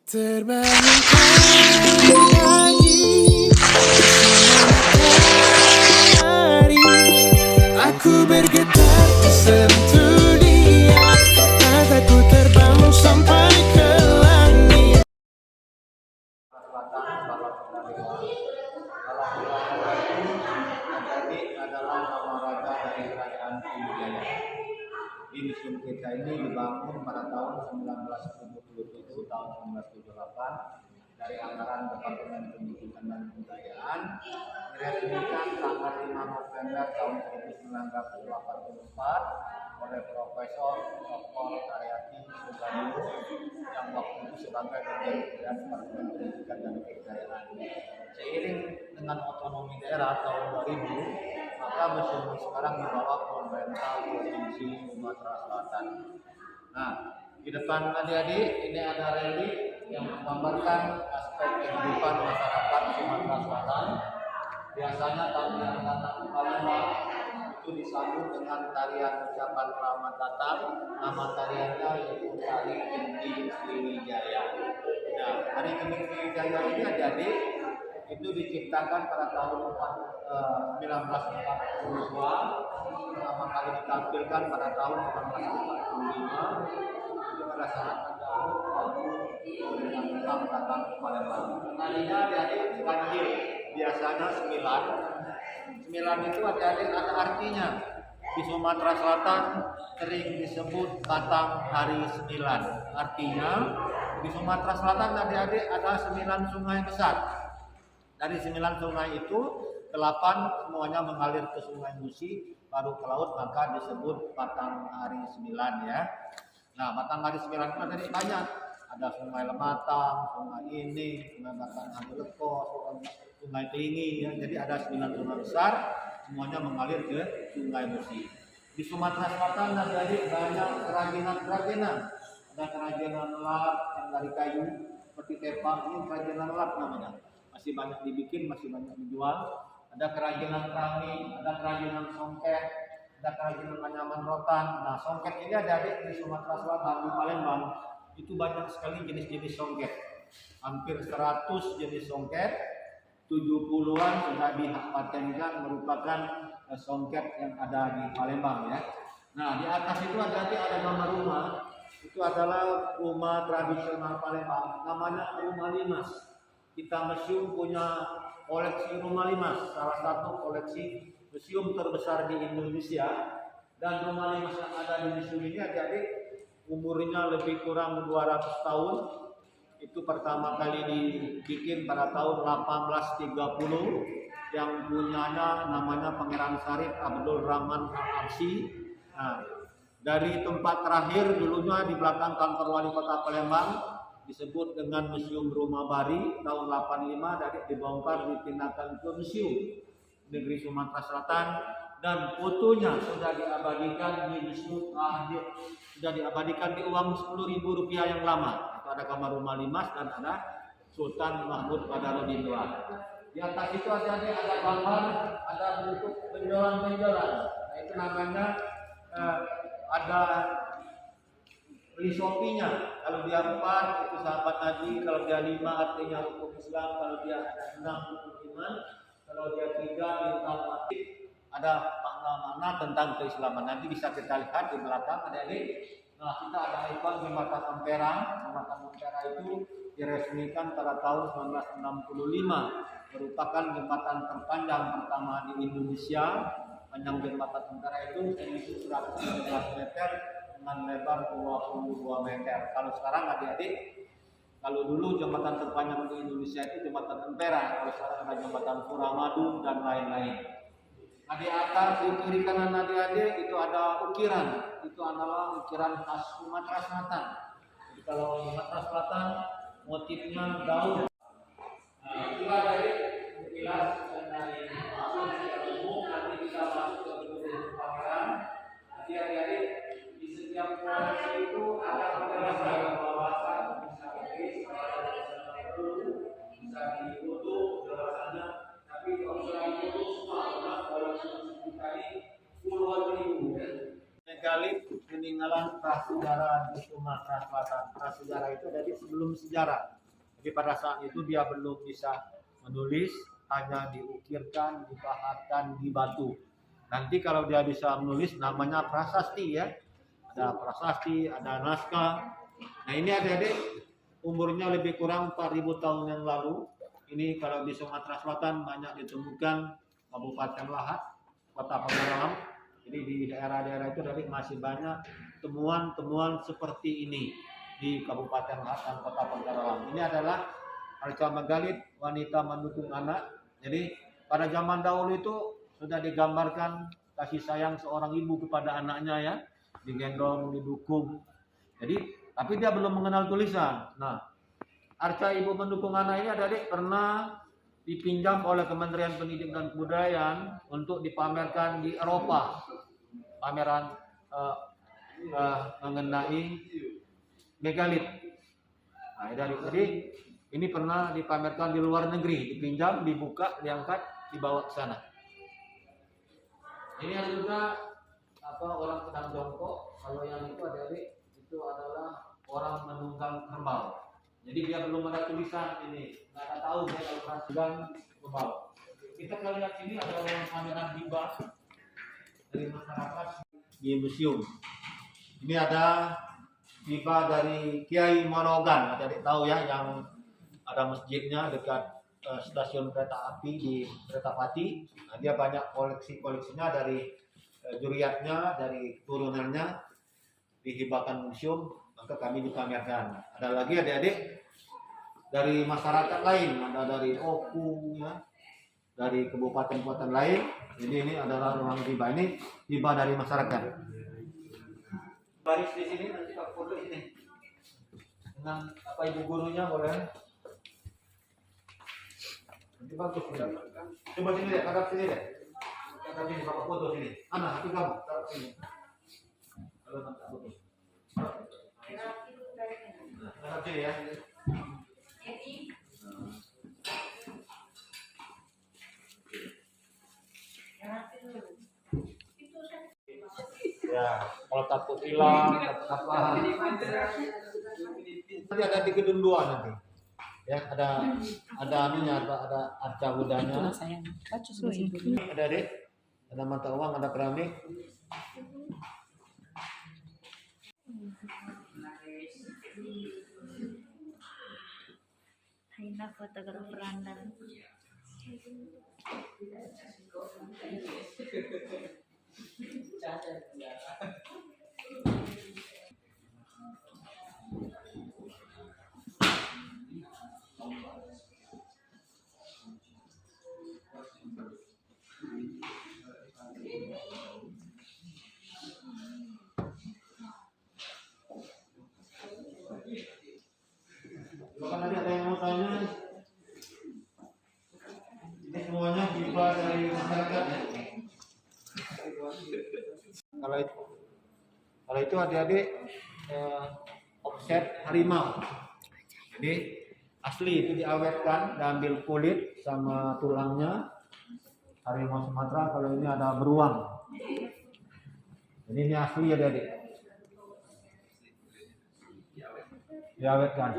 Terbangunkan lagi hari, aku bergetar tersentuh dia, kataku terbang sampai ke langit. Jadi adalah nama raja dari kerajaan Sriwijaya. Di museum kita ini dibangun pada tahun 1977, tahun 1978 dari anggaran Departemen Pendidikan dan Kebudayaan, diresmikan tanggal 5 November tahun 1984 oleh Profesor Dr. Karyati Sugandilo yang waktu itu sebagai Dirjen Departemen Pendidikan dan Kebudayaan. Seiring dengan otonomi daerah tahun 2000, maka museum ini sekarang dibawa pemerintah Provinsi Sumatera Selatan. Nah, di depan adik-adik ini ada relik yang menggambarkan aspek kehidupan masyarakat Sumatera Selatan. Biasanya tarian datang ke Palembang itu disambut dengan tarian ucapan selamat datang. Nama tariannya yaitu Tari Genting Sriwijaya. Nah, Tari Genting Sriwijaya ini adik-adik itu diciptakan pada tahun 1942, pertama kali ditampilkan pada tahun 1945. Itu pada saat ada Pramu datang ke Palembang. Tadinya adik-adik ganjil, biasanya 9. 9 itu adik-adik ada artinya. Di Sumatera Selatan sering disebut Batang Hari 9. Artinya di Sumatera Selatan adik-adik ada 9 sungai besar. Dari 9 sungai itu 8 semuanya mengalir ke Sungai Musi baru ke laut, maka disebut Batang Hari 9 ya. Nah, Batang Hari 9 itu ada banyak. Ada Sungai Lematang, Sungai ini, Sungai Batang Hari Leko, Sungai Kelingi ya. Jadi ada 9 sungai besar semuanya mengalir ke Sungai Musi. Di Sumatera Selatan ada banyak kerajinan-kerajinan. Ada kerajinan lap yang dari kayu seperti tepang, ini kerajinan lap namanya. Masih banyak dibikin, masih banyak dijual. Ada kerajinan keramik, ada kerajinan songket, ada kerajinan anyaman rotan. Nah, songket ini ada di Sumatera Selatan, di Palembang. Itu banyak sekali jenis-jenis songket. Hampir 100 jenis songket, 70-an sudah dipatenkan merupakan songket yang ada di Palembang ya. Nah, di atas itu ada nama rumah. Itu adalah rumah tradisional Palembang, namanya Rumah Limas. Kita museum punya koleksi rumah limas, salah satu koleksi museum terbesar di Indonesia. Dan rumah limas yang ada di museum ini adik-adik umurnya lebih kurang 200 tahun. Itu pertama kali dibikin pada tahun 1830. Yang punyanya namanya Pangeran Syarif Abdul Rahman Al-Arsy. Nah, dari tempat terakhir dulunya di belakang kantor wali kota Palembang disebut dengan Museum Rumah Bari, tahun 85 dari dibongkar dipindahkan ke Museum Negeri Sumatera Selatan, dan fotonya sudah diabadikan di museum, sudah diabadikan di uang Rp10.000 yang lama. Itu ada kamar rumah limas dan ada Sultan Mahmud Badarudin II. Di atas itu ada gambar, ada bentuk benjolan-benjolan. Nah, itu namanya ada filosofinya. Kalau dia 4 itu sahabat Nabi, kalau dia 5 artinya rukun Islam, kalau dia 6 rukun iman, kalau dia 3 bintang mati. Ada makna-makna tentang keislaman. Nanti bisa kita lihat di belakang adik-adik. Nah, kita ada ikon Jembatan Ampera. Jembatan Ampera itu diresmikan pada tahun 1965. Merupakan jembatan terpanjang pertama di Indonesia. Panjang jembatan Ampera itu 111 meter dengan lebar 22 meter. Kalau sekarang adik-adik, kalau dulu jembatan terpanjang di Indonesia itu jembatan Ampera, kalau sekarang ada jembatan Suramadu dan lain-lain. Nah, di atas di kiri kanan adik-adik itu ada ukiran. Itu adalah ukiran khas Sumatera Selatan. Jadi kalau Sumatera Selatan motifnya daun. Nah, itulah dari ukiran dari masuk secara umum. Nanti kita masuk ke gedung pameran. Nanti adik-adik di setiap koleksi itu ada berbagai wawasan, bisa ditulis, bisa difoto jelasannya. Tapi kalau sudah difoto semua, karena koleksi kita ini puluhan ribu. Megalit peninggalan prasejarah di Sumatera Selatan. Prasejarah itu dari sebelum sejarah. Tapi pada saat itu dia belum bisa menulis, hanya diukirkan, dipahatkan di batu. Nanti kalau dia bisa menulis namanya prasasti ya. Ada prasasti, ada naskah. Nah ini adik-adik umurnya lebih kurang 4000 tahun yang lalu. Ini kalau di Sumatera Selatan banyak ditemukan Kabupaten Lahat, Kota Pangaralam. Jadi di daerah-daerah itu dari masih banyak temuan-temuan seperti ini di Kabupaten Lahat dan Kota Pangaralam. Ini adalah Arca Megalit, wanita mendukung anak. Jadi pada zaman dahulu itu sudah digambarkan kasih sayang seorang ibu kepada anaknya ya, digendong, didukung. Jadi tapi dia belum mengenal tulisan. Nah, arca ibu mendukung anak ini adik pernah dipinjam oleh Kementerian Pendidikan dan Kebudayaan untuk dipamerkan di Eropa. Pameran mengenai megalit. Nah, jadi ini pernah dipamerkan di luar negeri, dipinjam, dibuka, diangkat, dibawa ke sana. Ini ada juga orang sedang jongkok. Kalau yang itu adik-adik itu adalah orang menunggang kerbau. Jadi dia belum ada tulisan ini, nggak ada tahu dia kalau perhatikan kerbau. Kita kalau lihat ini ada orang pameran hibah dari masyarakat di museum. Ini ada hibah dari Kiai Morogan, adik-adik tahu ya, yang ada masjidnya dekat stasiun kereta api di Kertapati. Nah, dia banyak koleksinya dari juriatnya, dari turunannya dihibahkan museum, maka kami dipamerkan. Ada lagi adik-adik dari masyarakat lain, ada dari Oku ya, dari kabupaten-kabupaten lain. Jadi ini adalah ruang hibah, ini hibah dari masyarakat. Baris di sini nanti Pak foto ini dengan apa ibu gurunya boleh. Nanti bagus ya. Coba sini deh, hadap sini deh. Hadap sini Bapak foto sini. Anak, hati kamu, hadap sini. Kalau nanti foto. Hadap sini ya. Ya, kalau takut hilang, takut apa? Nanti ada di gedung 2 nanti. Ya, ada anunya, ada arca budanya. Ada deh, ada mata uang, ada keramik. Haina fotografer andal. Bahkan tadi ada yang mau tanya, ini semuanya hibah dari masyarakat ya. Kalau itu adik-adik offset harimau. Jadi asli itu diawetkan, diambil kulit sama tulangnya. Harimau Sumatera, kalau ini ada beruang. Jadi ini asli adik-adik. Diawetkan.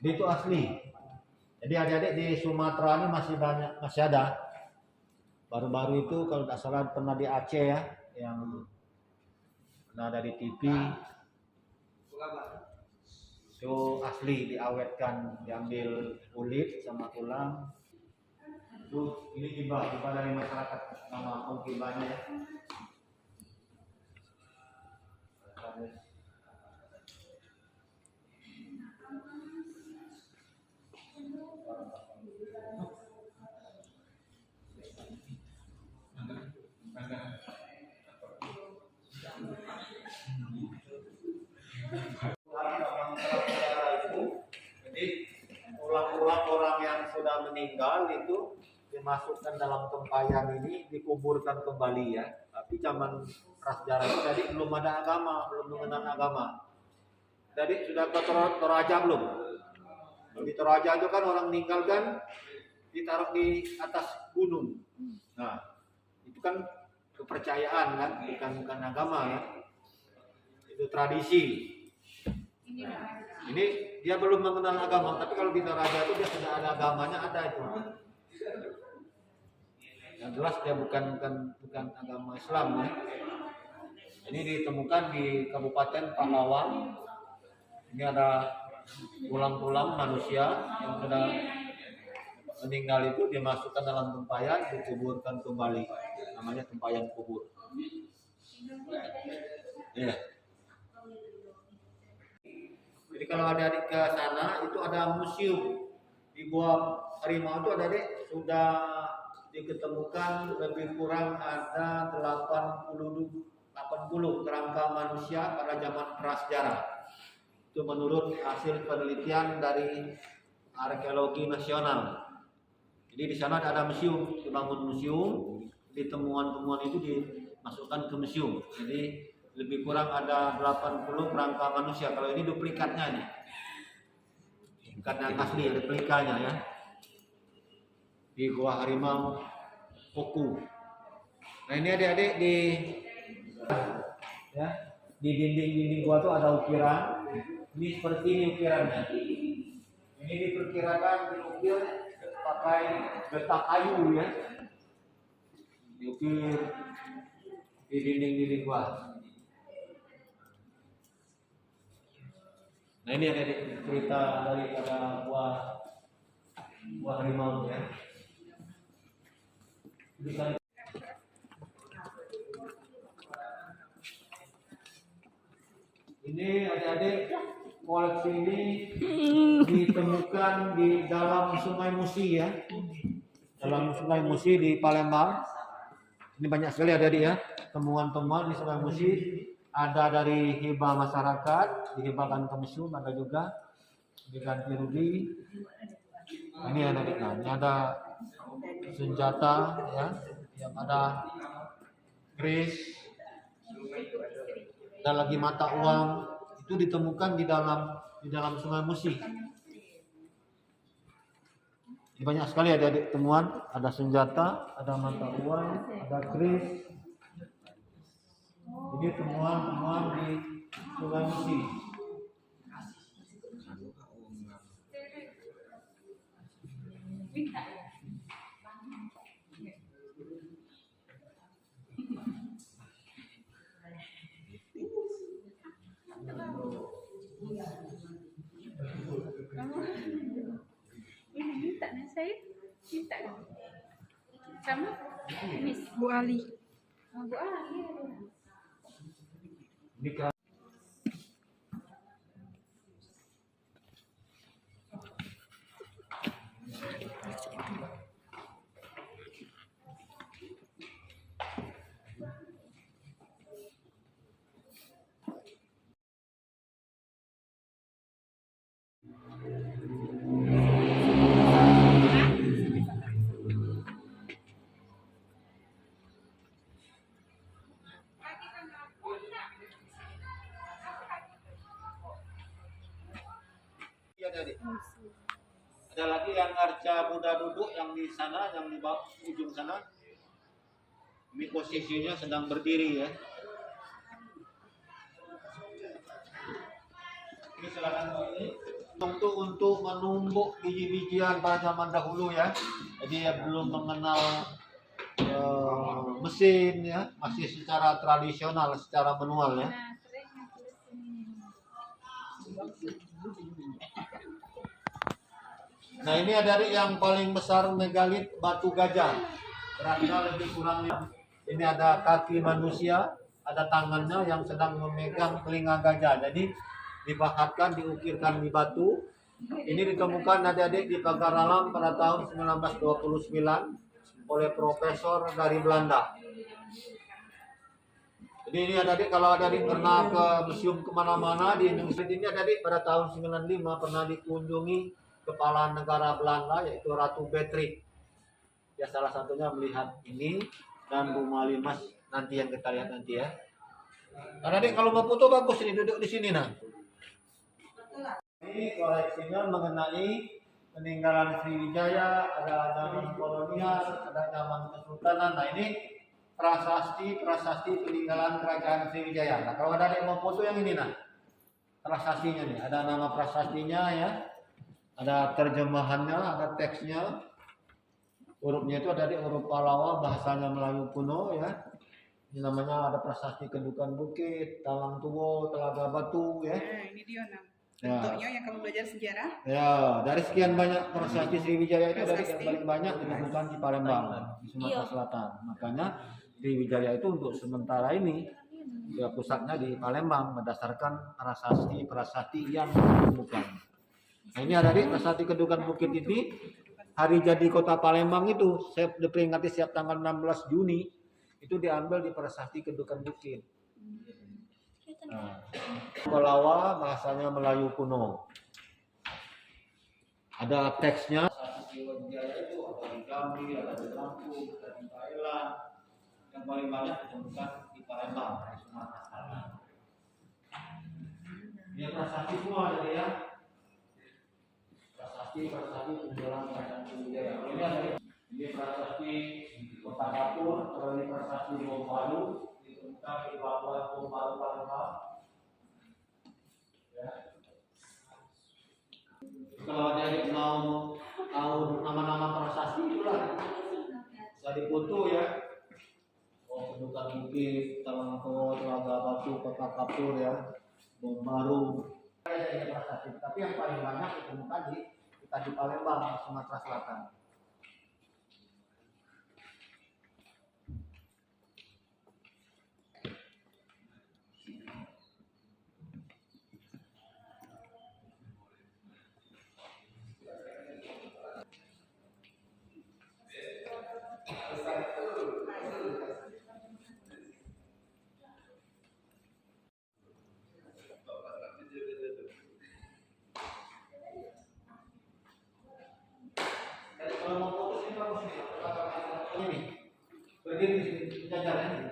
Itu asli. Jadi adik-adik di Sumatera ini masih banyak, masih ada. Baru-baru itu kalau tidak salah pernah di Aceh ya, yang pernah ada di TV. Itu asli diawetkan, diambil kulit sama tulang. Itu ini hibah dari masyarakat, nama hibahnya ya. Jadi tulang-tulang orang yang sudah meninggal itu dimasukkan dalam tempayan ini, dikuburkan kembali ya. Tapi zaman prasejarah itu tadi belum ada agama, belum mengenal agama. Jadi sudah ke Toraja belum? Di Toraja itu kan orang meninggal kan ditaruh di atas gunung. Nah, itu kan kepercayaan kan, bukan agama ya. Itu tradisi. Ini dia belum mengenal agama, tapi kalau di Toraja itu dia sudah ada agamanya, ada itu. Yang jelas dia bukan agama Islam ya. Ini ditemukan di Kabupaten Pahlawan. Ini ada tulang-tulang manusia yang sudah meninggal itu dimasukkan dalam tempayan, dikuburkan kembali. Namanya tempayan kubur. Ya. Jadi kalau adik-adik ke sana itu ada museum di Gua Harimau itu adik sudah diketemukan lebih kurang ada 80 kerangka manusia pada zaman prasejarah. Itu menurut hasil penelitian dari Arkeologi Nasional. Jadi di sana ada museum, dibangun museum, di temuan-temuan itu dimasukkan ke museum. Jadi lebih kurang ada 80 kerangka manusia. Kalau ini duplikatnya nih. Bukan yang asli, replikanya ya. Di Gua Harimau Oku. Nah ini adik-adik di dinding-dinding gua tuh ada ukiran. Ini seperti ini ukirannya. Ini diperkirakan diukir pakai getah kayu ya. Diukir di dinding-dinding gua. Nah ini ada cerita daripada Gua Harimau ya. Ini adik-adik koleksi ini ditemukan di dalam Sungai Musi ya. Dalam Sungai Musi di Palembang. Ini banyak sekali adik-adik ya. Temuan-temuan di Sungai Musi. Ada dari hibah masyarakat, dihibahkan ke museum, ada juga diganti rugi. Nah, ini adik-adik, nah, ini ada senjata ya, yang ada keris, ada lagi mata uang, itu ditemukan di dalam Sungai Musi. Ini banyak sekali adik-adik temuan, ada senjata, ada mata uang, ada keris. Ini temuan-temuan di Sungai Musi. Ini minta nih saya, minta sama Miss Bu Ali. Bu Ali. Ini kan ada lagi yang arca Buddha duduk yang di sana, yang di bawah ujung sana. Ini posisinya sedang berdiri ya. Ini silakan ini untuk menumbuk biji-bijian pada zaman dahulu ya. Jadi ya belum mengenal mesin ya, masih secara tradisional, secara manual ya. Nah ini ada yang paling besar megalit batu gajah, beratnya lebih kurang. Ini ada kaki manusia, ada tangannya yang sedang memegang telinga gajah. Jadi dipahatkan, diukirkan di batu. Ini ditemukan adik-adik di Pagar Alam pada tahun 1929 oleh profesor dari Belanda. Jadi ini adik-adik kalau adik pernah ke museum kemana-mana di Indonesia ini adik pada tahun 95 pernah dikunjungi kepala negara Belanda yaitu Ratu Beatrix. Ya salah satunya melihat ini dan Bu Malimas nanti yang kita lihat nanti ya. Karena adik kalau mau foto bagus ini duduk di sini nah. Ini koleksinya mengenai peninggalan Sriwijaya, ada zaman kolonial, ada zaman kesultanan. Nah ini prasasti peninggalan kerajaan Sriwijaya. Nah kalau ada yang mau foto yang ini nah, prasastinya nih, ada nama prasastinya ya, ada terjemahannya, ada teksnya, hurufnya itu ada di huruf Pallawa, bahasanya Melayu kuno ya. Ini namanya ada prasasti Kedukan Bukit, Talang Tuwo, Telaga Batu ya. Nah, ini dia Nam. Ya. Bentuknya yang kamu belajar sejarah. Ya, dari sekian banyak prasasti Sriwijaya itu dari yang paling banyak ditemukan di Palembang, di Sumatera Selatan. Makanya Sriwijaya itu untuk sementara ini ya pusatnya di Palembang berdasarkan prasasti yang ditemukan. Nah ini ada di prasasti Kedukan Bukit ini hari jadi kota Palembang itu diperingati setiap tanggal 16 Juni itu diambil di prasasti Kedukan Bukit. Nah, Pallawa bahasanya Melayu kuno. Ada teksnya. Sriwijaya itu ada di Jambi, ada di Lampung, ada di Thailand. Yang paling banyak ditemukan di Palembang, di Sumatera Selatan. Ini prasasti semua jadi ya. Prasasti peninggalan kerajaan Sriwijaya. Ini prasasti Kota Kapur, kalau ini prasasti Bom Baru, ditemukan di Pelabuhan Bom Baru Palembang. Ya. Kalau ada yang mau tahu nama-nama prasasti itulah bisa difoto ya. Oh, Kedukan Bukit, Talang Tuwo, Telaga Batu, Kota Kapur ya, Bom Baru. Ada prasasti, tapi yang paling banyak ditemukan di Palembang, Sumatera Selatan. Kalau mau foto sini bagus nih, ini berdiri di sini, jajar ini.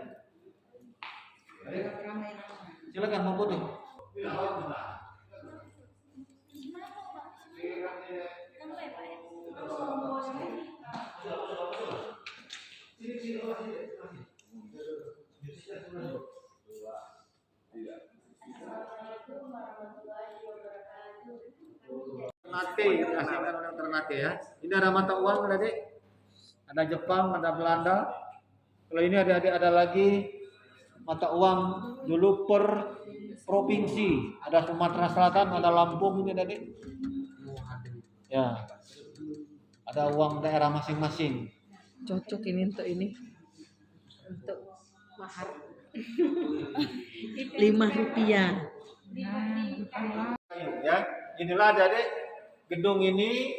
Silakan mau foto. Ternate, diasingkan oleh Ternate ya. Ini ada mata uang ada dek. Ada Jepang, ada Belanda. Kalau ini ada lagi mata uang dulu per provinsi. Ada Sumatera Selatan, ada Lampung ini ada dek. Ya. Ada uang daerah masing-masing. Cocok ini untuk mahar. 5 rupiah. Ya, inilah jadi gedung ini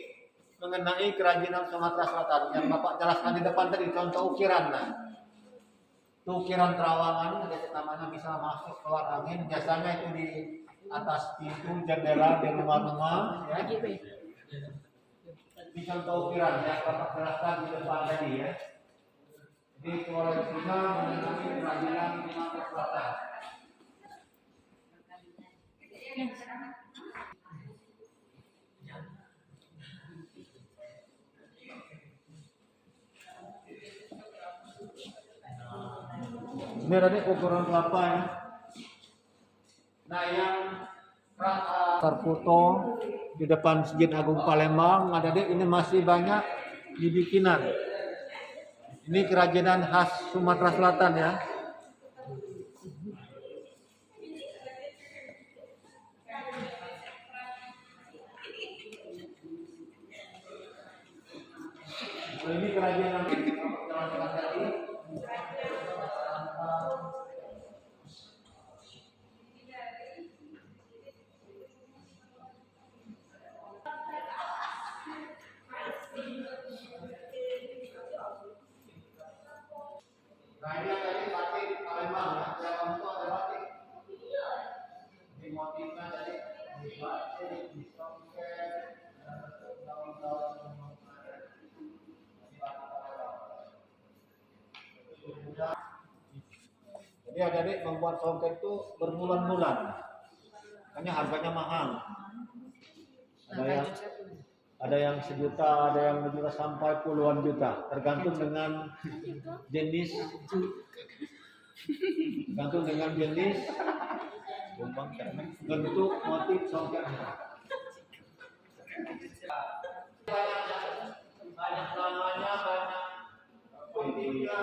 mengenai kerajinan Sumatera Selatan yang Bapak jelaskan di depan tadi contoh ukiran. Nah, itu ukiran terawangan ada namanya bisa masuk keluar angin. Biasanya itu di atas pintu jendela di rumah-rumah. Ya. Ini contoh ukiran yang Bapak jelaskan di depan tadi ya. Jadi koleksinya mengenai kerajinan Sumatera Selatan. Ini ada ukuran kelapa ya. Nah yang terfoto di depan Masjid Agung Palembang ada dek ini masih banyak dibikinan. Ini kerajinan khas Sumatera Selatan ya. Nah, ini kerajinan tadi. Nah ini tadi batik Palembang ya, yang kamu itu ada batik. Ini motifnya dari batik, di songket, daun-daun jadi adik-adik membuat songket itu berbulan-bulan, hanya harganya mahal. Ada yang 1 juta, ada yang 1 juta sampai puluhan juta, tergantung dengan jenis, bentuk, motif songkaknya. Banyak namanya, banyak motifnya.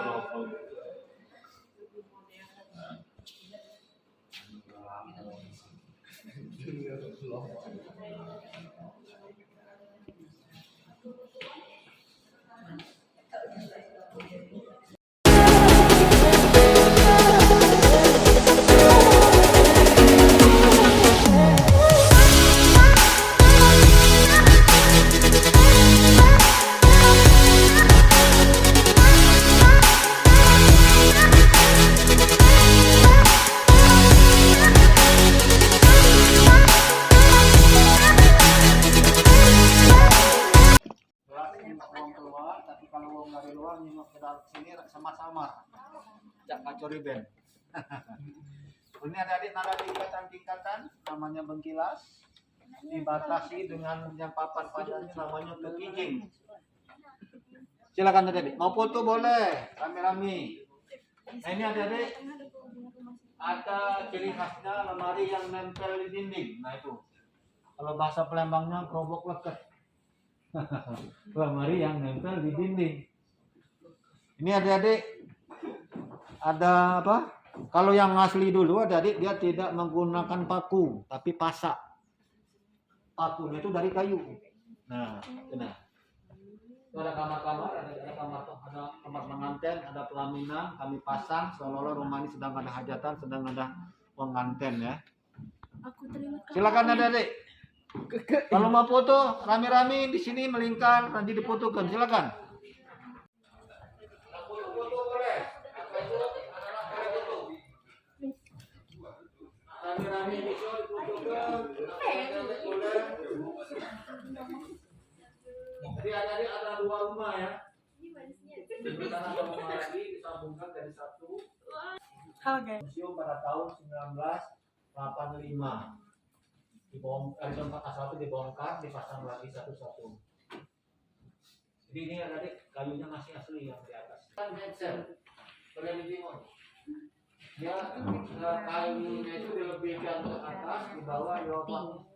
Uang keluar, tapi kalau uang dari luar nyimak ke dalam sini sama-sama. Jak kacau riben. Ini adik-adik nada tingkatan-tingkatan, namanya bengkilas. Dibatasi dengan yang papan panjangnya namanya kekijing. Silakan adik-adik. Mau foto boleh, rame-rame. Nah ini adik-adik, ada ciri khasnya lemari yang nempel di dinding. Nah itu, kalau bahasa Palembangnya kerobok leket. Lemari yang nempel di dinding. Ini adik-adik, ada apa? Kalau yang asli dulu adik-adik dia tidak menggunakan paku, tapi pasak. Pakunya itu dari kayu. Nah, benar. Itu ada kamar-kamar, ada kamar pengantin, ada pelaminan, kami pasang seolah-olah rumah ini sedang ada hajatan, sedang ada pengantin ya. Silakan adik-adik. Kalau mau foto rame-rame di sini melingkar nanti difotokan, silakan. Foto boleh. Rame-rame di sini difotokan. Boleh. Jadi ada 2 rumah ya. Di sana ada rumah lagi disambungkan dari 1. Halo guys. Museum pada tahun 1985. Dibongkar, tempat asal itu dibongkar, dipasang lagi satu-satu. Jadi ini adik kayunya masih asli yang di atas. Kan headset, boleh ditimon. Dia kayunya itu dilebihkan ke atas, di bawah diopang.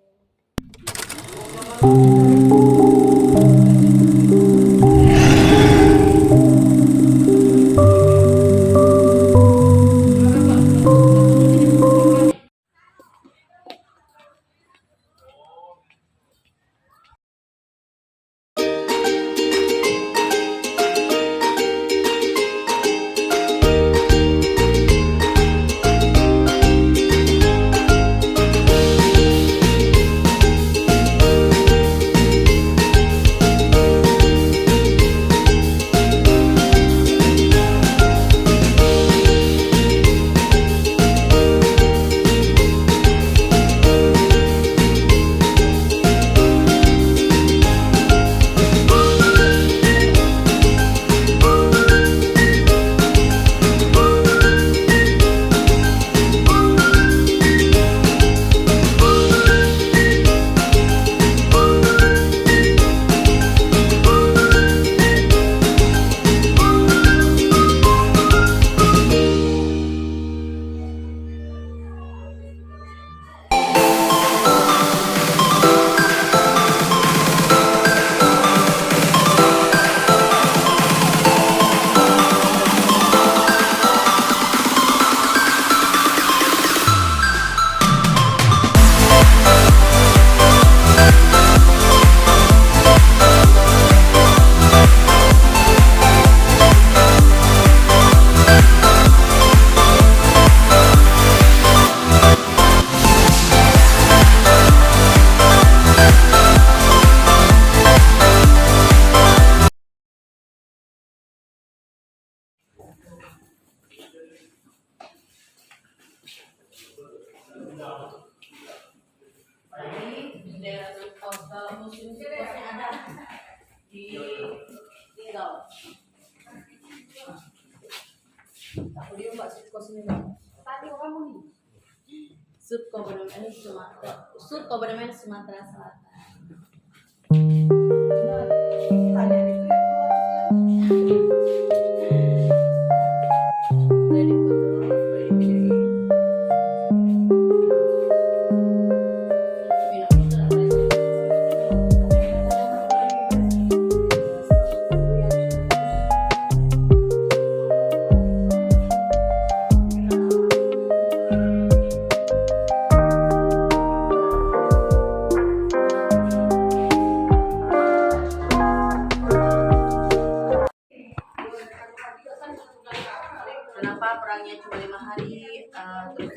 Subkabupaten Sumatera Selatan. Boleh dipoto, boleh divideoin. Kenapa perangnya cuma 5 hari? Terus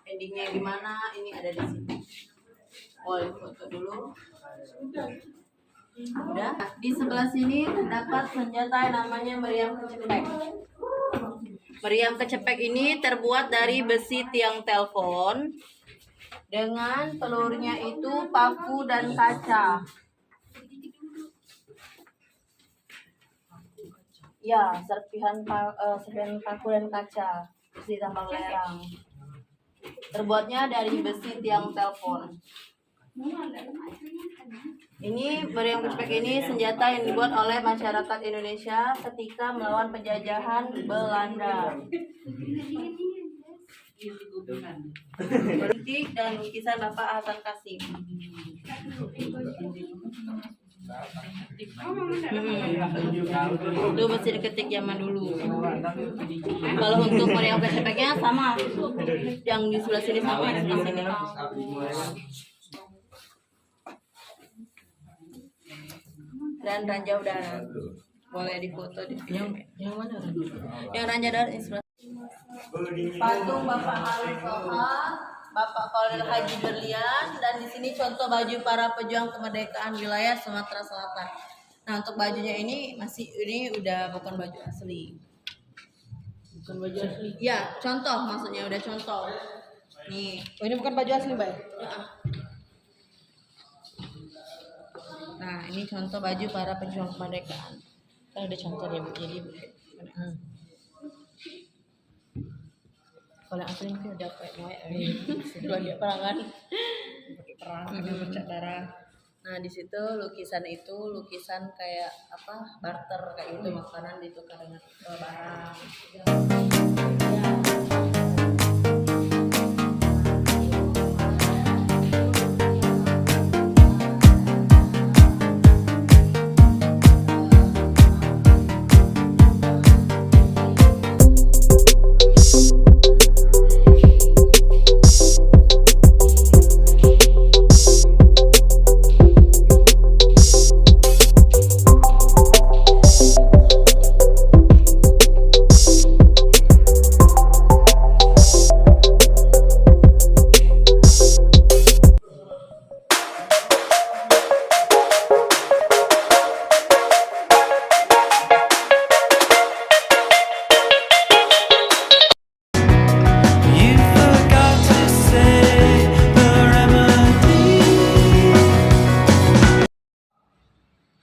endingnya gimana? Ini ada di sini. Boleh foto dulu. Udah. Di sebelah sini terdapat senjata yang namanya meriam kecepek. Meriam kecepek ini terbuat dari besi tiang telepon dengan pelurnya itu paku dan kaca. Ya, serpihan paku dan kaca ditambah lerang. Terbuatnya dari besi tiang telepon. Ini meriam kecepek ini senjata yang dibuat oleh masyarakat Indonesia ketika melawan penjajahan Belanda. Titik dan lukisan Bapak Hasan Kasim. Itu masih diketik zaman dulu. Kalau untuk meriam kecepeknya sama, yang di sebelah sini sama yang di sebelah sini. Dan Ranja Udara, boleh difoto di yang mana? Yang Ranja Udara ini sebelah. Patung Bapak Maruf Toha, Bapak Kolonel Haji Berlian, dan di sini contoh baju para pejuang kemerdekaan wilayah Sumatera Selatan. Nah, untuk bajunya ini udah bukan baju asli. Bukan baju asli. Ya, contoh maksudnya udah contoh. Nih. Oh, ini bukan baju asli, Mbak? Ya. Nah, ini contoh baju para pejuang kemerdekaan. Kan ada contoh dia jadi kalau yang asli mungkin udah kayak lagi perangan. Pakai perang, bercak darah. Nah, di situ lukisan kayak barter kayak gitu, makanan ditukar dengan barang. Ya. You forgot to say the remedy.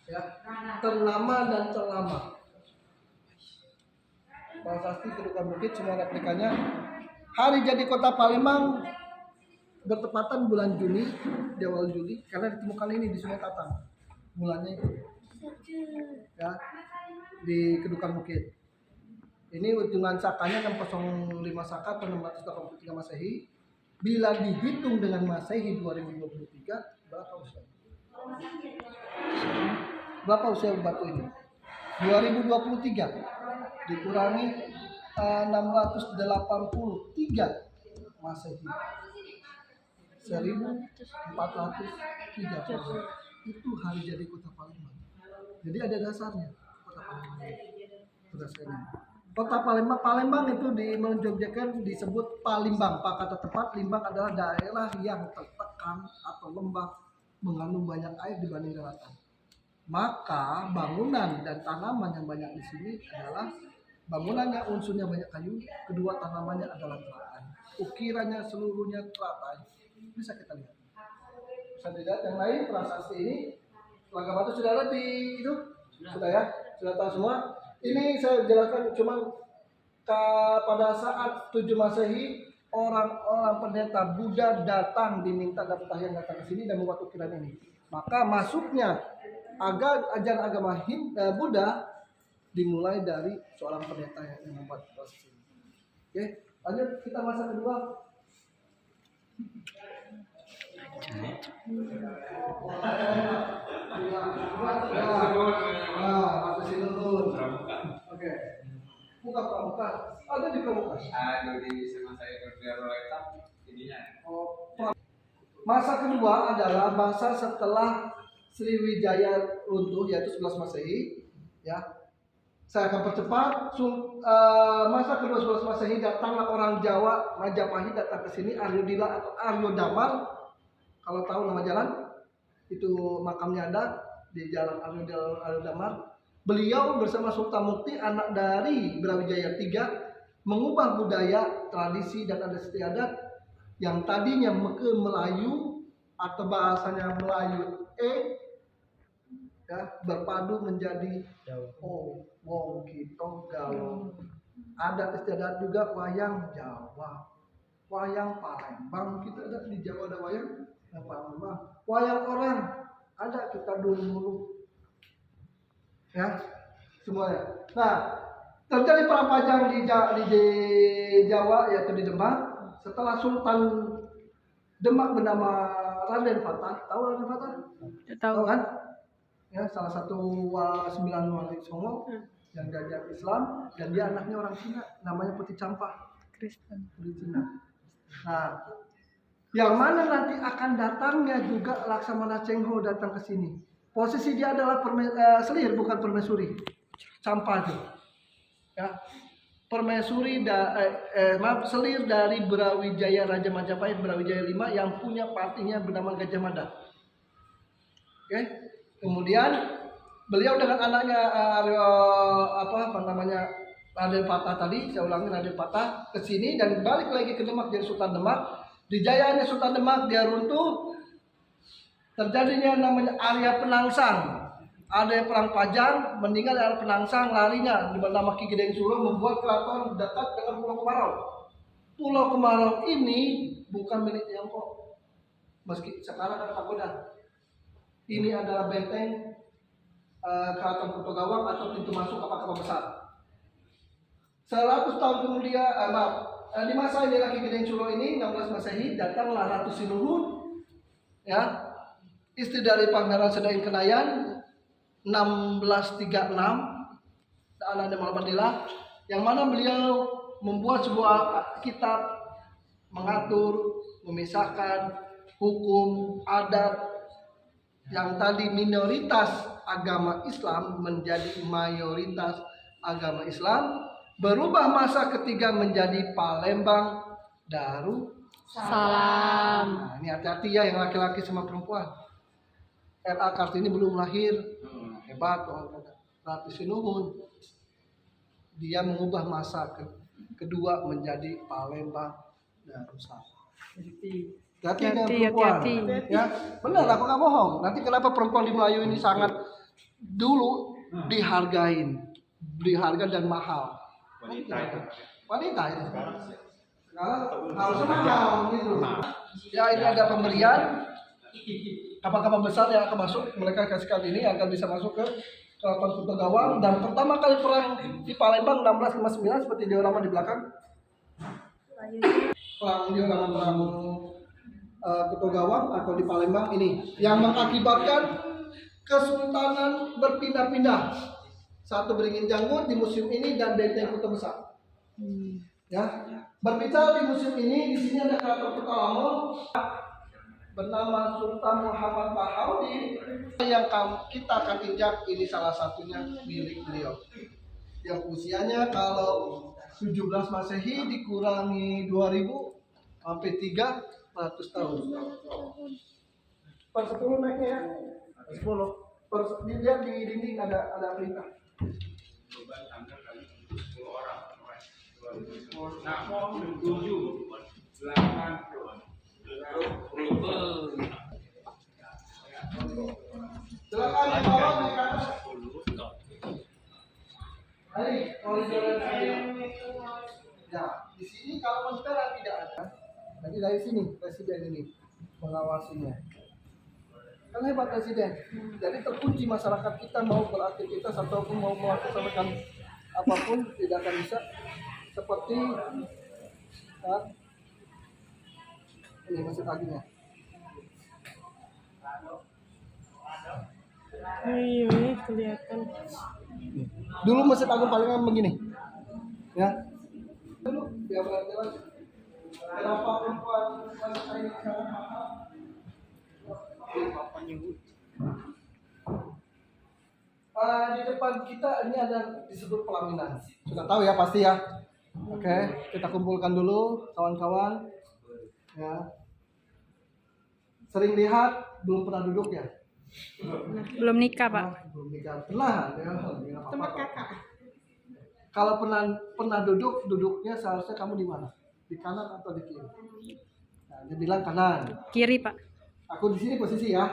Ya, ternama dan terlama. Prasasti Kedukan Bukit semua replikanya. Hari jadi kota Palembang bertepatan bulan Juni, di awal Juli, karena ditemukan ini di Sungai Tatang. Bulannya itu. Ya, di Kedukan Bukit. Ini hitungan sakanya 605 Saka atau 683 Masehi. Bila dihitung dengan Masehi 2023, berapa usia? Berapa usia batu ini? 2023 dikurangi 683 Masehi. 1430. Itu hari jadi kota Palembang. Jadi ada dasarnya kota Palembang. Berdasarnya. Kota Palembang itu menjogjakan disebut Palimbang. Pak kata tepat, limbang adalah daerah yang tertekan atau lembab mengandung banyak air dibanding daratan. Maka bangunan dan tanaman yang banyak di sini adalah bangunannya unsurnya banyak kayu, kedua tanamannya adalah teratai. Ukirannya seluruhnya teratai. Bisa kita lihat. Bisa dilihat yang lain prasasti ini. Langkah Batu sudah ada di itu? Sudah ya? Sudah tahu semua? Ini saya jelaskan cuma pada saat 7 Masehi orang-orang pendeta Buddha datang diminta dapat yang datang ke sini dan membuat ukiran ini. Maka masuknya ajaran agama Buddha dimulai dari seorang pendeta yang membuat proses ini. Oke, lanjut kita masa kedua. Masa sinulun. Oke. Buka pramuka. Ada di pramuka. Ada di sama saya berbicara ininya. Masa kedua adalah masa setelah Sriwijaya runtuh, yaitu 11 Masehi. Ya, saya akan percepat. Masa kedua 11 Masehi datanglah orang Jawa Majapahit datang ke sini, Aryodila atau Aryo Damar. Kalau tahu nama jalan, itu makamnya ada di Jalan Aryo Damar. Beliau bersama Sultan Mukti, anak dari Brawijaya III, mengubah budaya, tradisi dan adat istiadat yang tadinya Melayu atau bahasanya Melayu ya, berpadu menjadi wong kita galau. Adat istiadat juga wayang Jawa, wayang Palembang. Kita ada di Jawa ada wayang Palembang, wayang orang ada kita dulu ya semuanya. Nah, terjadi perang panjang di Jawa yaitu di Demak setelah Sultan Demak bernama Raden Fatah. Tahu Raden Fatah? Tahu kan? Ya, salah satu 9 wali Songo yang diajak Islam, dan dia anaknya orang Cina, namanya Putih Campah. Kristen. Cina. Nah, yang mana nanti akan datangnya juga Laksamana Cheng Ho datang ke sini. Posisi dia adalah selir, bukan permaisuri. Campah itu. Ya. Permaisuri selir dari Brawijaya Raja Majapahit Brawijaya V yang punya partinya bernama Gajah Mada. Oke. Kemudian beliau dengan anaknya Raden Patah tadi, saya ulangi Raden Patah ke sini dan balik lagi ke Demak jadi Sultan Demak. Dijayanya Sultan Demak dia runtuh. Terjadinya namanya Arya Penangsang. Ada perang Pajang, meninggal Arya Penangsang, larinya bernama Ki Gedeng Suro membuat keraton dekat dengan Pulau Kemarau. Pulau Kemarau ini bukan milik Tiongkok. Meski sekarang ada pagoda. Ini adalah benteng Keraton Kutogawang atau pintu masuk kapal besar. 100 tahun kemudian, di masa ini lagi Gedeng Suro ini 16 Masehi datanglah Ratu Sinuhun, ya, istri dari Pangeran Sedain Kenayan 1636, anaknya Malabandila, yang mana beliau membuat sebuah kitab mengatur, memisahkan hukum adat yang tadi minoritas agama Islam menjadi mayoritas agama Islam, berubah masa ketiga menjadi Palembang Darussalam. Nah, ini hati-hati ya yang laki-laki sama perempuan. R.A. Kartini belum lahir, hebat Ratu Sinuhun. Dia mengubah masa kedua menjadi Palembang Darussalam. Hati-hati perempuan. Ya, benar, aku nggak bohong. Nanti kenapa perempuan di Melayu ini sangat dulu dihargain dan mahal. Wanita itu. Sekarang harusnya mahal gitu. Ya, ini ada pemberian. Kapal-kapal besar yang akan masuk, mereka kasihkan ini akan bisa masuk ke Keraton Kutogawang, dan pertama kali perang di Palembang 1659 seperti diorama di belakang. Perang Kutogawang atau di Palembang ini yang mengakibatkan kesultanan berpindah-pindah. Satu Beringin Janggut di museum ini dan Benteng Kota Besar. Ya, berbicara di museum ini, di sini ada Keraton Kutolamo bernama Sultan Muhammad Bahaudin yang kita akan injak. Ini salah satunya milik beliau yang usianya kalau 17 Masehi dikurangi 2000 sampai 300 tahun. Per 10 naiknya ya. 10. Dilihat di dinding ada perintah. Silakan dibawa naik ke atas. Hai, koridor saya. Ya, di sini kalau monstera tidak ada. Nanti dari sini presiden ini mengawasinya. Kan hebat presiden. Jadi terkunci masyarakat kita mau beraktivitas ataupun mau melaksanakan apapun tidak akan bisa seperti ini masih paginya. Iya, kelihatan. Dulu Masjid Agung Palingbang begini, ya. Dulu dia berjalan. Kenapa perempuan wanita ini sangat mahal? Di depan kita ini ada disebut pelaminan. Sudah tahu ya pasti ya. Oke, kita kumpulkan dulu kawan-kawan. Ya. Sering lihat, belum pernah duduk ya? Belum nikah, Pak. Belum nikah. Pernah ya. Tempat kakak. Kalau pernah duduk, duduknya seharusnya kamu di mana? Di kanan atau di kiri? Nah, dia bilang kanan. Kiri, Pak. Aku di sini posisi ya.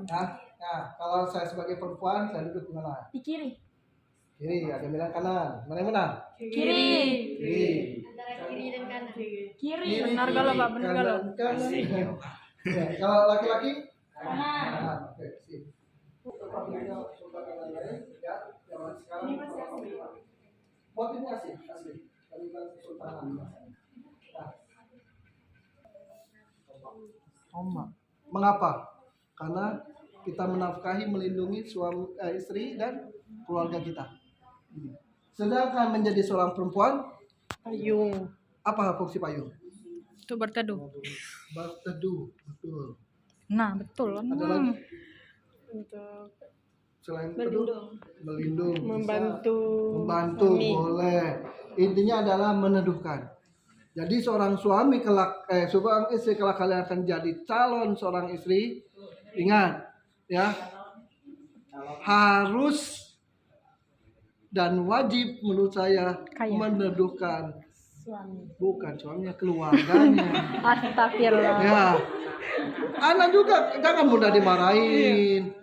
Nah, kalau saya sebagai perempuan, saya duduk di mana? Di kiri. Kiri, ada yang bilang kanan. Mana yang benar? Kiri. Kiri. Kiri. Benar galau, Pak. Benar galau. Kanan. Ya, kalau laki-laki? Kanan. Oke, sip. Tetap beliau suka kanan lain, ya. Zaman sekarang motifnya asli. Kalian Sultanan. Nah. Oma. Mengapa? Karena kita menafkahi, melindungi suami, istri dan keluarga kita. Sedangkan menjadi seorang perempuan, Payung. apa fungsi payung? Itu berteduh. Berteduh, betul. Nah, betul. Ada lagi Untuk selain teduh, melindung, membantu. membantu suami. boleh. Intinya adalah meneduhkan. Jadi seorang suami seorang istri kelak kalian akan jadi calon seorang istri, ingat ya, harus dan wajib menurut saya Kaya. meneduhkan Suami. bukan suaminya, keluarganya. Astagfirullah. Ya, anak juga jangan mudah dimarahin.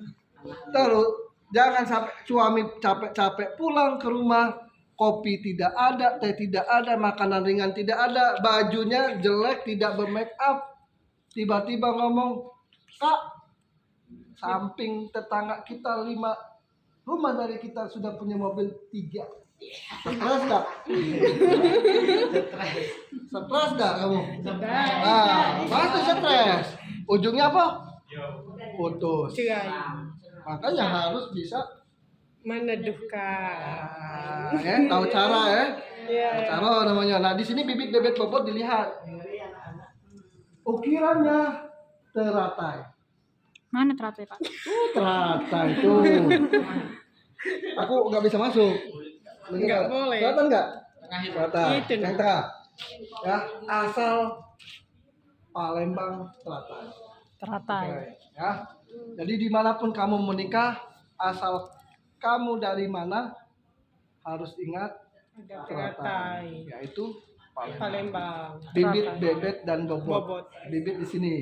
Terus jangan sampai suami capek-capek pulang ke rumah, kopi tidak ada, teh tidak ada, makanan ringan tidak ada, bajunya jelek, tidak bermake up. Tiba-tiba ngomong, Kak, samping tetangga kita 5 rumah dari kita sudah punya mobil 3. Stres gak? Stres gak kamu? Pasti stres. Ujungnya apa? Putus. Cerai. Makanya harus bisa Meneduhkan. tahu cara ya. Iya. Tahu cara namanya. Nah, di sini bibit bebet bobot dilihat. Ukirannya teratai. Mana teratai, Pak? Teratai itu. Aku nggak bisa masuk. Nggak boleh. Kelihatan nggak? Kelihatan. Itu, Yang tengah. Ya, asal Palembang Teratai. Teratai. Oke, ya. Jadi dimanapun kamu menikah, asal kamu dari mana, harus ingat Ada Teratai, teratai. yaitu Palembang. Palembang. Bibit, Teratai. bebet, dan bobot. Bobot. Bibit di sini.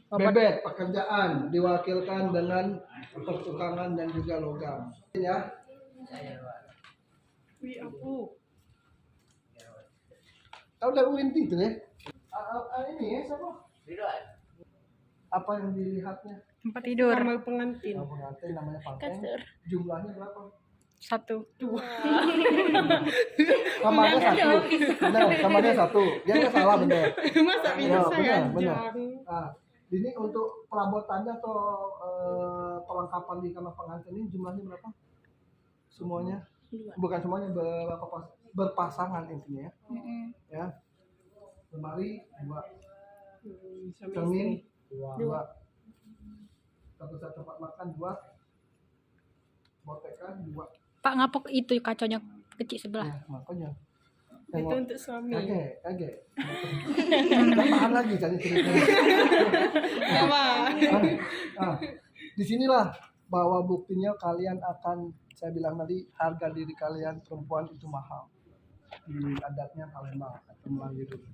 Bobot. Bebet pekerjaan diwakilkan dengan pertukangan dan juga logam. Ya. Wih, aku. Tahu dari Winti itu ya? Ini ya siapa? Apa yang dilihatnya? Tempat tidur. Kamar pengantin. Yang pengantin namanya Panteng. Kasur. Jumlahnya berapa? 1. Kamarnya 1. Benar, kamarnya 1. Dia nggak salah benar. Masa Ya, bisa saya benar. ajang. Nah, ini untuk perabotannya atau perlengkapan di kamar pengantin ini jumlahnya berapa? Semuanya? Bukan semuanya, berpasangan intinya ya. Ya. Lemari 2, Suami cermin istri. 2, satu tempat makan 2, botekan 2. Pak, ngapok itu kaconya kecil sebelah. Ya, makanya. Itu Tengok. untuk suami. Kaget. Tambahan lagi cari ceritanya. Apa? Disinilah bahwa buktinya kalian akan, saya bilang tadi, harga diri kalian perempuan itu mahal di adatnya Palembang atau Melayu dulu.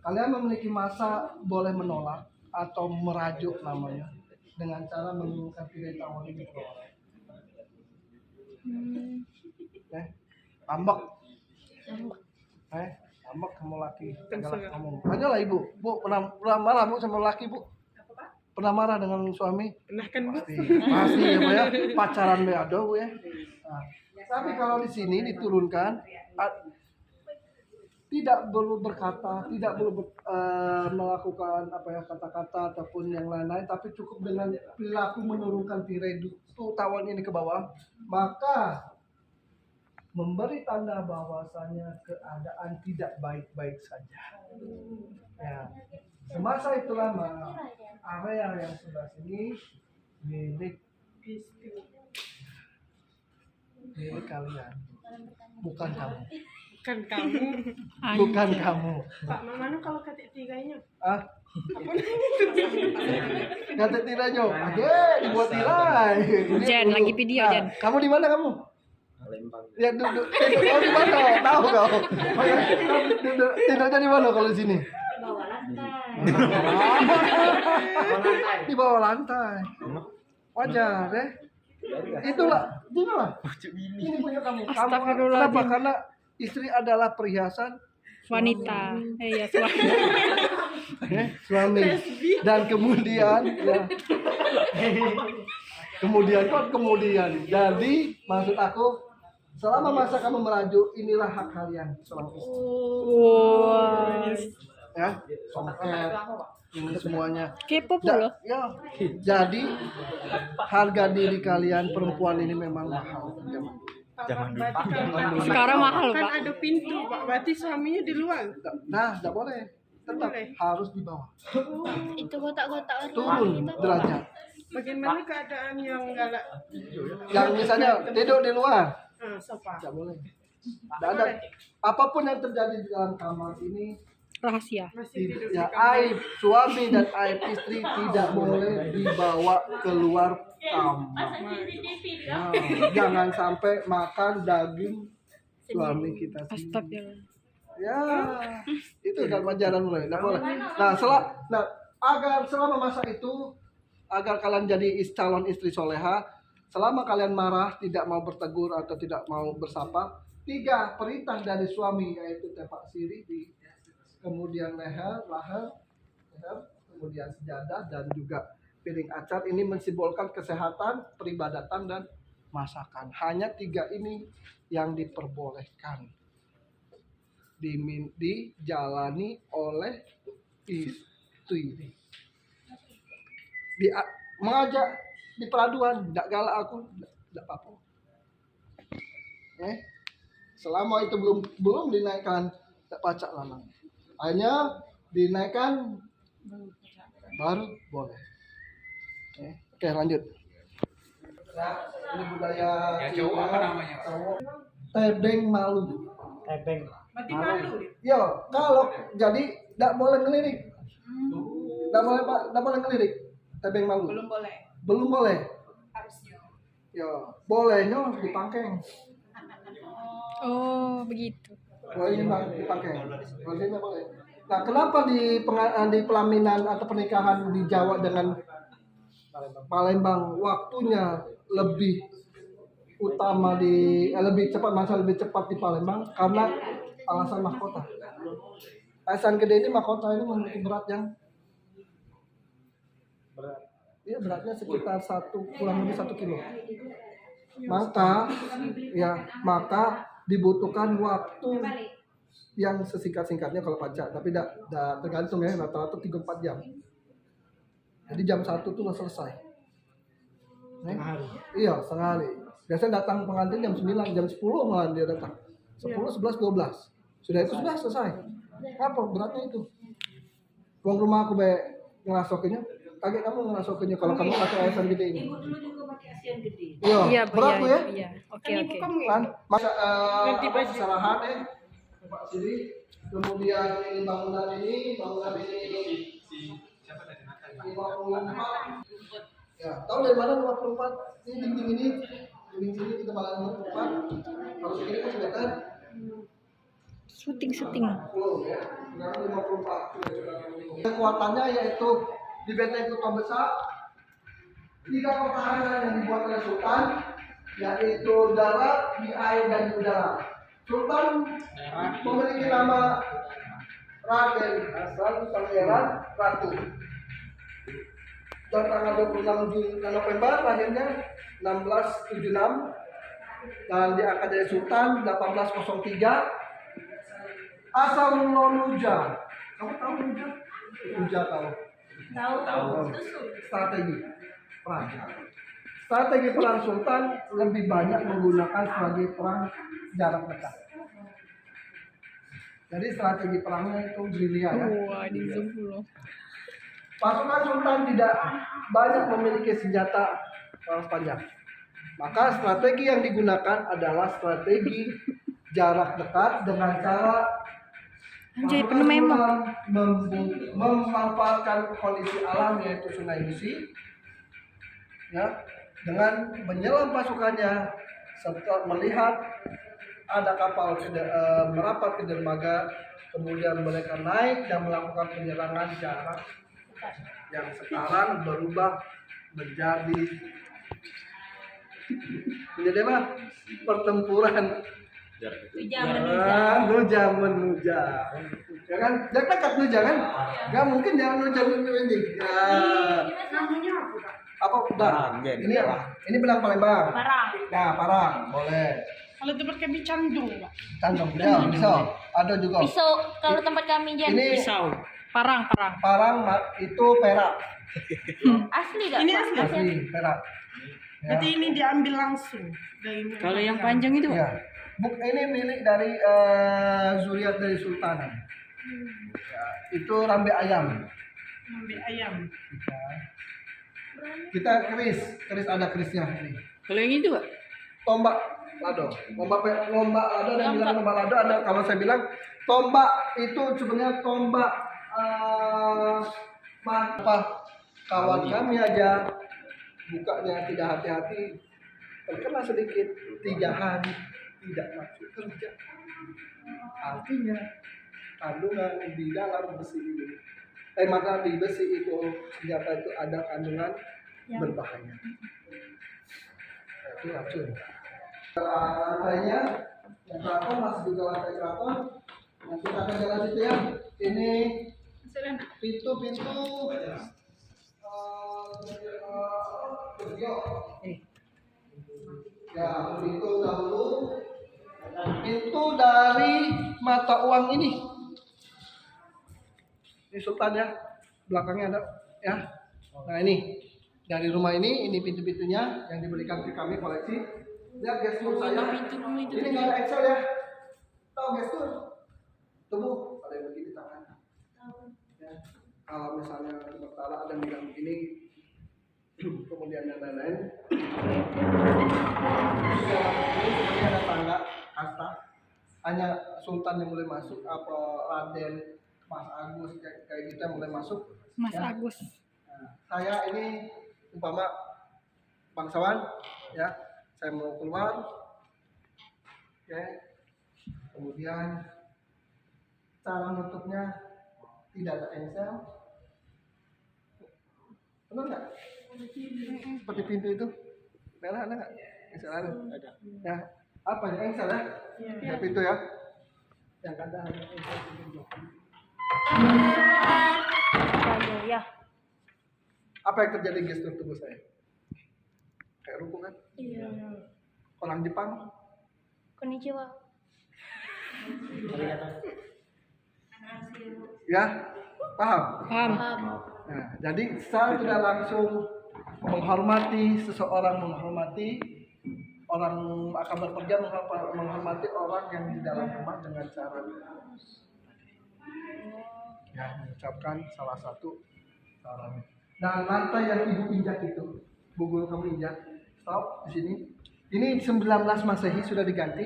Kalian memiliki masa boleh menolak atau merajuk namanya dengan cara menggunakan pilih tawar ini. Ambek. Ambek kamu laki, galak kamu. Tanyalah ibu, bu pernah marah bu sama laki bu? Pernah marah dengan suami? Pernah kan Bu? Pasti ya Bu ya. Pacaran beado Bu ya. Nah, tapi kalau di sini diturunkan tidak perlu berkata, tidak perlu melakukan apa ya kata-kata ataupun yang lain-lain, tapi cukup dengan perilaku menurunkan tirai tawan ini ke bawah, maka memberi tanda bahwasanya keadaan tidak baik-baik saja. Ya, semasa itu lama area yang sebelah sini milik kalian, bukan kamu. Kan kamu. Bukan kamu. Pak Mamanu kalau katik tiganya. Ah, kata tiranya, dibuat tirai. Jen, lagi video, Nah, Jen. kamu di mana kamu? Ya duduk. Kamu di mana? Tahu kau? Tidurnya di mana kalau di sini? Di bawah lantai. Wajar deh. Itulah, inilah. Ini punya kamu. Kamu Astagfirullahaladzim. kenapa? Karena istri adalah perhiasan Wanita. Iya, suami. suami. Dan kemudian ya. Kemudian. Jadi maksud aku selama masa kamu merajuk inilah hak kalian seorang istri. Wow. Ya, songket ini semuanya. K-pop Ja- loh. ya. Jadi harga diri kalian perempuan ini memang mahal. Sekarang mahal, Kan Pak. ada pintu Pak. Berarti suaminya di luar. Nah, tidak boleh. Tetap Boleh. harus di bawah. Itu kotak-kotak Turun derajat. Bagaimana keadaan yang galak? Yang misalnya tidur di luar, Sofa. tidak boleh. Tidak ada. Apapun yang terjadi di dalam kamar ini, Rahasia. Masih tidur di ya kamar. aib suami dan aib istri tidak boleh dibawa keluar kamar. Ya, jangan sampai makan daging suami kita sendiri. Astagfirullah. Ya, itu dalam ajaran mulai, tidak boleh. Nah, agar selama masa itu, agar kalian jadi calon istri soleha, selama kalian marah, tidak mau bertegur atau tidak mau bersapa, 3 perintah dari suami yaitu tepak sirih di kemudian leher, kemudian sejadah dan juga piring acar ini mensimbolkan kesehatan, peribadatan dan masakan. Hanya 3 ini yang diperbolehkan dijalani oleh istri. Mengajak di peraduan, tidak galak aku, tidak apa-apa. Selama itu belum dinaikkan, tidak pacak lanang. Hanya dinaikkan baru boleh. Oke, lanjut. Nah, ini budaya Ya cowok apa namanya Pak? tebeng malu. Mati malu. Yo, kalau jadi tidak boleh ngelirik. Tidak boleh Pak, tidak boleh ngelirik. Tebeng malu. Belum boleh. Yo, bolehnya dipangkeng. Oh, begitu. Bolehnya dipangkeng. Bolehnya boleh. Nah, kenapa di pelaminan atau pernikahan di Jawa dengan Palembang waktunya lebih utama lebih cepat di Palembang karena alasan mahkota. Alasan gede ini mahkota ini memiliki berat yang beratnya sekitar kurang lebih 1 kilo. Maka dibutuhkan waktu yang sesingkat-singkatnya kalau pajak, tapi tidak tergantung ya, rata-rata 3-4 jam. Jadi jam 1 tuh udah selesai. Iya, setengah hari. Biasanya datang pengantin jam 9, jam 10 malah dia datang. 10, 11, 12. Sudah itu sudah selesai. Apa beratnya itu? Uang rumah aku ngerasokinnya. Kaget kamu ngerasokinnya kalau kamu pakai alasan gede ini. Ibu dulu juga pakai asian gede. Iya, Bu, berat tuh ya. Iya. Oke, Kan ibu oke. kamu Kan masa Ganti baju. kesalahan Pak sini. Kemudian ini bangunan ini. Siapa tadi Nathan? 54. Ya, tahu dari mana 54? Ini dinding ini kita malah 54. Kalau segini kan sudah kan Syuting. 10 ya. Sekarang 54. Kekuatannya yaitu di benteng kota besar 3 pertahanan yang dibuat oleh Sultan, yaitu darat, di air dan di udara. Sultan memiliki nama Raden Hasan Pangeran Ratu. dan tanggal 26 November lahirnya 1676 dan diangkat dari Sultan 1803. Asal mula Nuja. Kamu tahu Nuja? Nuja tahu. Tahu. Strategi perang. Strategi perang Sultan lebih banyak menggunakan sebagai perang jarak dekat. Jadi strategi perangnya itu gerilya ya. Wah, di zoom loh. Pasukan Sultan tidak banyak memiliki senjata perang panjang. Maka strategi yang digunakan adalah strategi jarak dekat dengan cara Anjay, pasukan penuh memo. Sultan memanfaatkan kondisi alam yaitu Sungai Musi, ya, dengan menyelam pasukannya serta melihat ada kapal merapat ke dermaga, kemudian mereka naik dan melakukan penyerangan jarak yang sekarang berubah menjadi apa? Pertempuran Nuja menuja. Jangan dekat Nuja kan? Gak mungkin jangan Nuja ini. Apa pedang? Ini pedang Palembang. Parang. Nah, parang boleh. Kalau tempat kami candung, Pak. Candong, ya, pisau. Ada juga. Pisau kalau tempat kami Jan. Ini Parang. parang itu perak. Asli gak? Ini Pak? asli. Asli perak. Ya. Berarti ini diambil langsung dari Kalau yang panjang itu, Pak? Ya. Ini milik dari zuriat dari Sultanan. Ya, itu rambe ayam. ambil ayam. Kita keris ada kerisnya ini. Kalau yang itu, Pak? Tombak lado, tombak lado ada yang bilang tombak lado, ada kalau saya bilang tombak itu sebenarnya tombak apa kawan kami aja bukanya tidak hati-hati terkena sedikit 3 hari tidak masuk kerja. Artinya kandungan di dalam besi ini maka di besi itu senjata itu ada kandungan berbahaya. Itu racun. Lantainya yang keraton masih juga lantai keraton. Nah, kita akan jalan situ ya. Ini pintu ya, pintu dahulu. Pintu dari mata uang ini. Ini Sultan ya. Belakangnya ada ya. Nah, ini dari rumah ini pintu-pintunya yang diberikan ke kami koleksi. Lihat gestur saya. Ini nggak ada Excel ya. Tahu gestur? Tubuh ada yang begini tangan. Ya. Kalau misalnya sementara ada yang bilang begini, kemudian yang lain-lain. Ini ada tangga kasta. Hanya Sultan yang boleh masuk, apa Raden, Mas Agus kayak gitu yang boleh masuk. Mas ya. Agus. Nah, saya ini umpama bangsawan, ya. Saya mau keluar, oke. Kemudian cara nutupnya tidak ada engsel, benar nggak? Seperti pintu itu, merah ada nggak? Engsel ada. Ya, apa ya engsel ya? Ya pintu ya. Yang ada hanya engsel pintu. Ya. Apa yang terjadi gestur tubuh saya? Kayak ruku kan? Iya. Orang Jepang. Konnichiwa. Ya, paham? Paham. Nah, jadi saya tidak langsung menghormati seseorang, menghormati orang akan berpergian, menghormati orang yang di dalam rumah dengan cara ya mengucapkan salah satu caranya. Nah, lantai yang ibu injak itu, bu guru kamu injak, stop di sini. Ini 19 Masehi sudah diganti,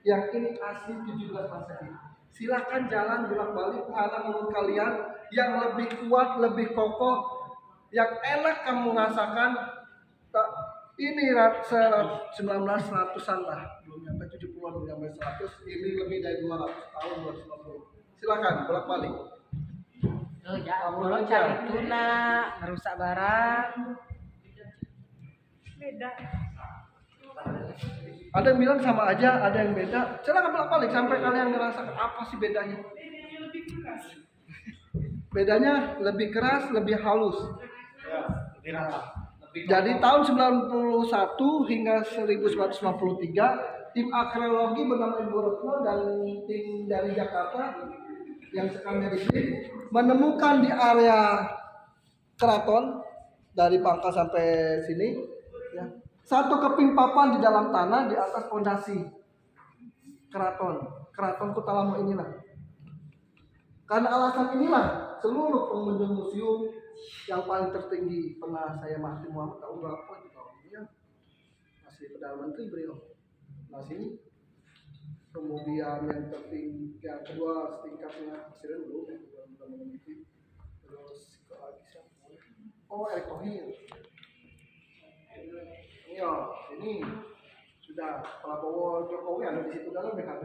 yang ini asli 17 Masehi. Silakan jalan bolak-balik mana menurut kalian yang lebih kuat, lebih kokoh, yang enak kamu rasakan. Ini 1900-an lah, belum sampai 70-an, belum sampai 100. Ini lebih dari 200 tahun, 250. Silakan bolak-balik. Kalau cari tuna, merusak barang. Beda. Ada yang bilang sama aja, ada yang beda. Silakan bolak-balik sampai kalian ngerasakan apa sih bedanya. Bedanya lebih keras, lebih halus. Jadi tahun 91 hingga 1953 tim arkeologi bernama Ibu Retno dan tim dari Jakarta yang sekarang dari sini menemukan di area keraton dari pangkal sampai sini ya, satu keping papan di dalam tanah di atas fondasi keraton Kota Lamo inilah. Karena alasan inilah seluruh pengunjung museum yang paling tertinggi pernah saya Mahathir Muhammad tahun berapa itu tahunnya masih Perdana Menteri beliau. Nah sini kemudian yang tertinggi yang kedua setingkatnya presiden belum ya Perdana Menteri. Terus lagi siapa? Oh Erick Thohir. Iya ini sudah Prabowo Jokowi ada di situ dalam BKB.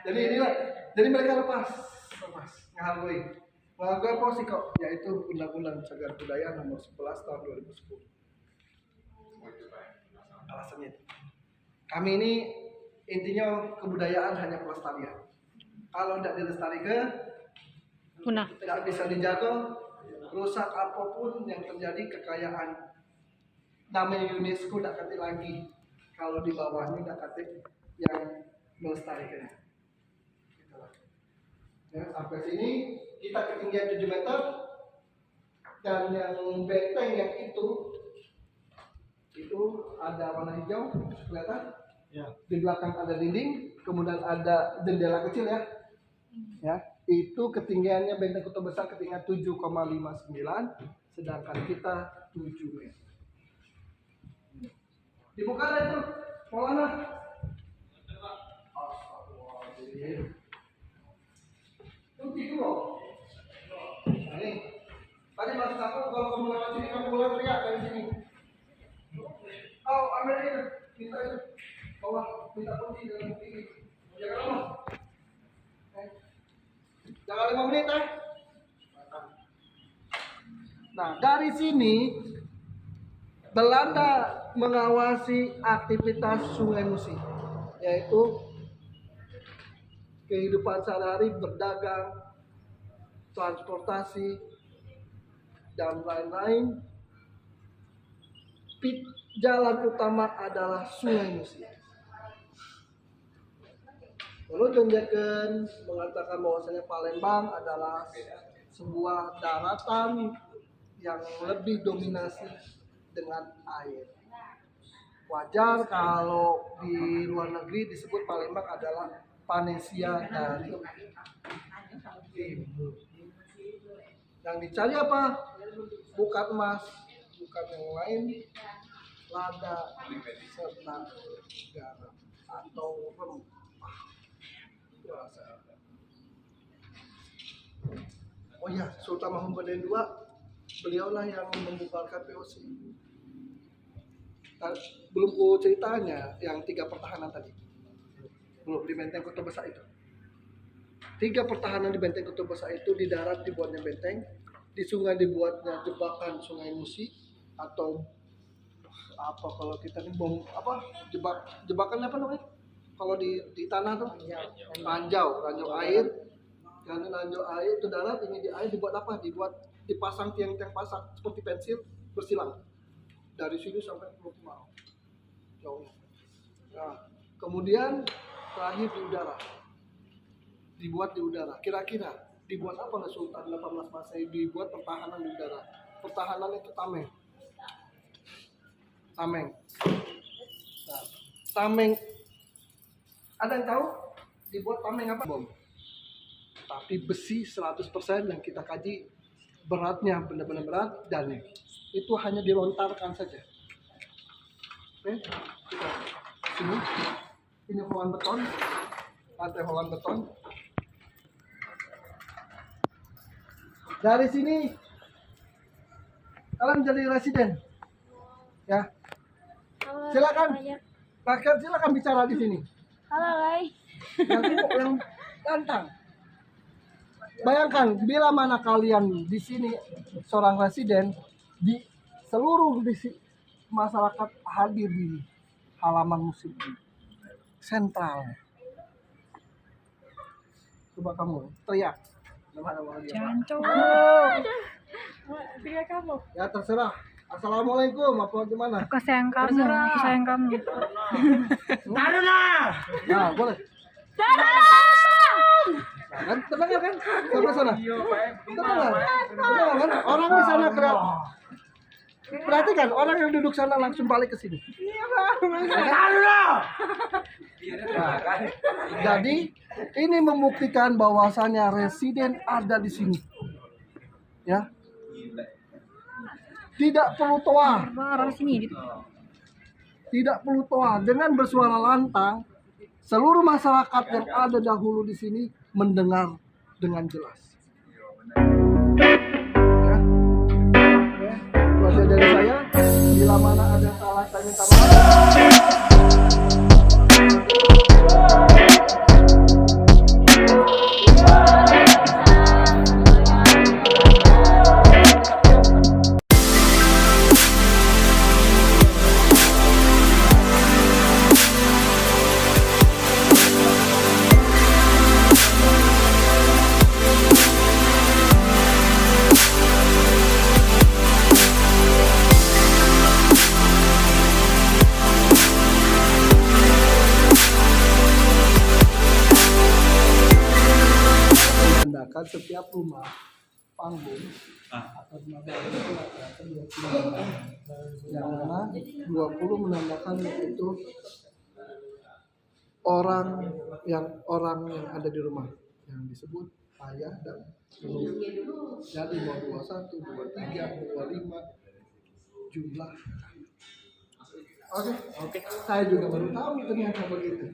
Jadi inilah jadi mereka lepas menghargai posisi kok yaitu Undang-Undang Cagar Budaya Nomor 11 Tahun 2010. Alasannya itu. Kami ini intinya kebudayaan hanya pelestarian. Kalau tidak dilestarikan, Punah. tidak bisa dijaga, rusak apapun yang terjadi kekayaan. Namanya UNESCO tidak kata lagi. Kalau di bawahnya tidak kata yang melestarikan. Ya, sampai sini kita ketinggian 7 meter dan yang benteng yang itu ada warna hijau kelihatan ya. Di belakang ada dinding kemudian ada jendela kecil ya itu ketinggiannya benteng Kota Besar ketinggian 7,59 sedangkan kita 7 meter dibuka lah itu polanya. Itu loh. Nah, ini. Tadi maksud aku kalau kamu lewat sini kamu boleh teriak dari sini. Oh, ambil ini. Minta itu. Bawa, minta kunci dalam buku ini. Jangan lama. Jangan 5 menit Nah, dari sini Belanda mengawasi aktivitas Sungai Musi, yaitu kehidupan sehari-hari, berdagang, transportasi, dan lain-lain. Jalan utama adalah Sungai Musi. Lalu John Deacon mengatakan bahwasanya Palembang adalah sebuah daratan yang lebih dominasi dengan air. Wajar kalau di luar negeri disebut Palembang adalah Panesia dari timur. Yang dicari apa? Bukan emas, bukan yang lain, lada serta garam atau rempah. Oh iya, Sultan Mahmud II, beliaulah yang membubarkan POC. Belum ku ceritanya yang 3 pertahanan tadi. Belum di benteng Kota Besar itu. 3 pertahanan di benteng Kota Besar itu, di darat dibuatnya benteng, di sungai dibuatnya jebakan Sungai Musi atau apa kalau kita nih bom apa jebakan apa namanya? Kalau di tanah tuh ranjau air. Karena ranjau air itu darat, ini di air dibuat apa? Dipasang tiang-tiang pasang seperti pensil bersilang dari sini sampai ke Pulau Mau. Jauh. Nah, kemudian terakhir di udara. Dibuat di udara. Kira-kira dibuat apa oleh Sultan 18 Masehi? Dibuat pertahanan di udara. Pertahanan itu tameng. Nah, tameng. Ada yang tahu dibuat tameng apa? Bom. Tapi besi 100% yang kita kaji beratnya benar-benar berat dan itu hanya dilontarkan saja. Oke, sini. Ini holan beton, lantai holan beton. Dari sini kalian jadi residen, ya. Silakan, rakyat silakan bicara di sini. Halo guys. Yang gantang. Bayangkan bila mana kalian di sini seorang residen, di seluruh masyarakat hadir di halaman museum ini. Sentral. Coba kamu teriak. Jancok. Tiga kamu. Ya terserah. Assalamualaikum apa gimana? Aku sayang kamu, aku sayang kamu. Nah, boleh. Nah, kan tenang ya kan? Sampai sana. Tenang kan? Orang di sana teriak. Perhatikan orang yang duduk sana langsung balik ke sini. Nah, jadi ini membuktikan bahwasannya residen ada di sini. Ya. Tidak perlu toa. Orang sini gitu. Tidak perlu toa. Dengan bersuara lantang, seluruh masyarakat yang ada dahulu di sini mendengar dengan jelas. Ya. Itu aja dari saya. Bila mana ada salah saya minta maaf. Menandakan setiap rumah panggung atau rumah baru itu rata-rata 20, yang mana 20 menandakan itu orang yang ada di rumah yang disebut ayah dan ibu. Jadi mau 21, 23, 25 jumlah. Oke. Saya juga baru tahu ternyata begitu.